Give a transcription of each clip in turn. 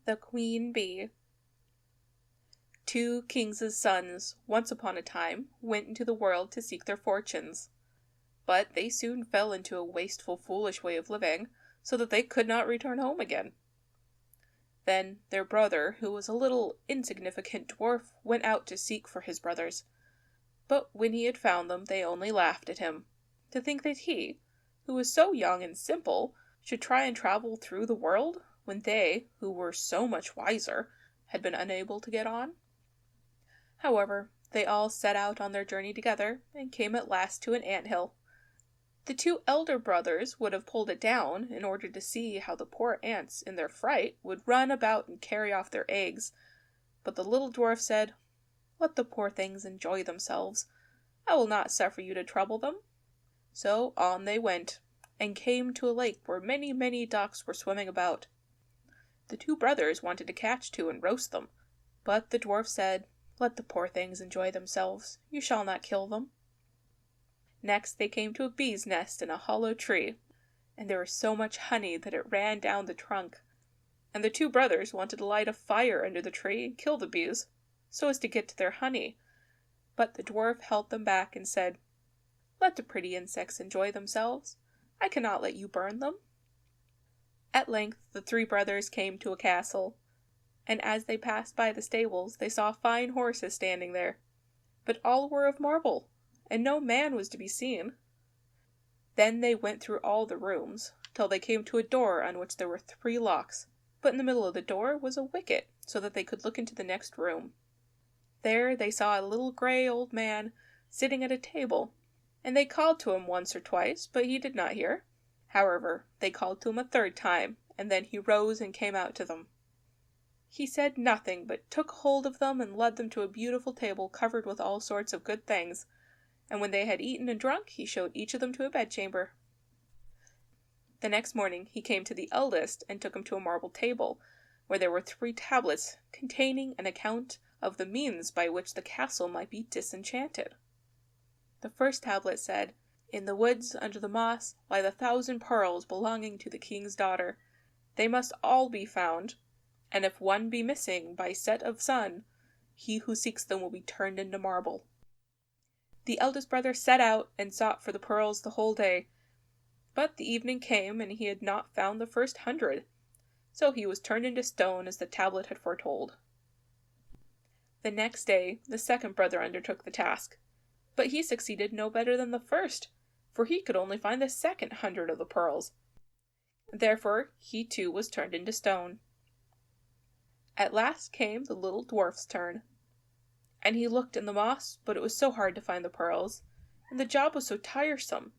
The Queen Bee. 2 kings' sons, once upon a time, went into the world to seek their fortunes. But they soon fell into a wasteful, foolish way of living, so that they could not return home again. Then their brother, who was a little insignificant dwarf, went out to seek for his brothers. But when he had found them, they only laughed at him. To think that he, who was so young and simple, should try and travel through the world, when they, who were so much wiser, had been unable to get on. However, they all set out on their journey together, and came at last to an ant-hill. The 2 elder brothers would have pulled it down, in order to see how the poor ants, in their fright, would run about and carry off their eggs. But the little dwarf said, "Let the poor things enjoy themselves. I will not suffer you to trouble them." So on they went, and came to a lake where many, many ducks were swimming about. The 2 brothers wanted to catch 2 and roast them, but the dwarf said, "Let the poor things enjoy themselves. You shall not kill them." Next they came to a bee's nest in a hollow tree, and there was so much honey that it ran down the trunk. And the 2 brothers wanted to light a fire under the tree and kill the bees, so as to get to their honey. But the dwarf held them back and said, "Let the pretty insects enjoy themselves. I cannot let you burn them." At length the 3 brothers came to a castle, and as they passed by the stables they saw fine horses standing there, but all were of marble, and no man was to be seen. Then they went through all the rooms, till they came to a door on which there were 3 locks, but in the middle of the door was a wicket, so that they could look into the next room. There they saw a little grey old man sitting at a table, and they called to him once or twice, but he did not hear. However, they called to him a 3rd time, and then he rose and came out to them. He said nothing, but took hold of them and led them to a beautiful table covered with all sorts of good things, and when they had eaten and drunk, he showed each of them to a bedchamber. The next morning he came to the eldest and took him to a marble table, where there were 3 tablets containing an account of the means by which the castle might be disenchanted. The first tablet said, "In the woods under the moss lie the 1,000 pearls belonging to the king's daughter. They must all be found, and if one be missing by set of sun, he who seeks them will be turned into marble." The eldest brother set out and sought for the pearls the whole day, but the evening came and he had not found the first 100, so he was turned into stone as the tablet had foretold. The next day the second brother undertook the task, but he succeeded no better than the first, for he could only find the second 100 of the pearls. Therefore he too was turned into stone. At last came the little dwarf's turn, and he looked in the moss, but it was so hard to find the pearls, and the job was so tiresome,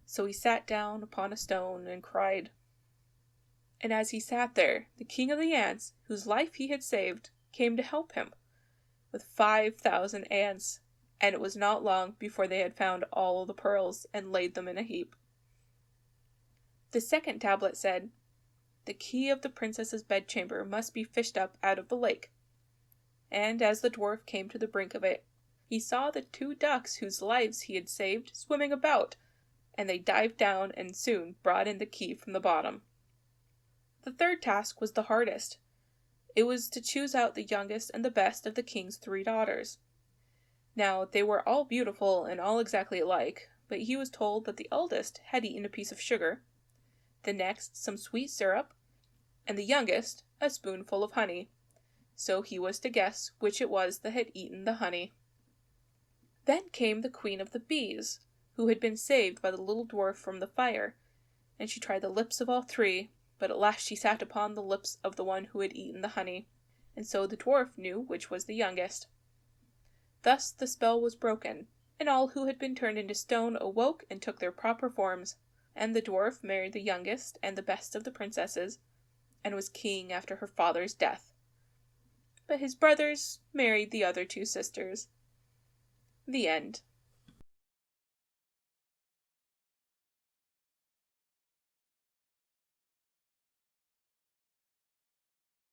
so he sat down upon a stone and cried. And as he sat there, the king of the ants, whose life he had saved, came to help him, with 5,000 ants, and it was not long before they had found all the pearls and laid them in a heap. The second tablet said, "The key of the princess's bedchamber must be fished up out of the lake." And as the dwarf came to the brink of it, he saw the 2 ducks whose lives he had saved swimming about, and they dived down and soon brought in the key from the bottom. The 3rd task was the hardest. It was to choose out the youngest and the best of the king's 3 daughters. Now they were all beautiful and all exactly alike, but he was told that the eldest had eaten a piece of sugar, the next some sweet syrup, and the youngest a spoonful of honey. So he was to guess which it was that had eaten the honey. Then came the queen of the bees, who had been saved by the little dwarf from the fire, and she tried the lips of all 3, but at last she sat upon the lips of the one who had eaten the honey, and so the dwarf knew which was the youngest. Thus the spell was broken, and all who had been turned into stone awoke and took their proper forms, and the dwarf married the youngest and the best of the princesses, and was king after her father's death. But his brothers married the other 2 sisters. The end.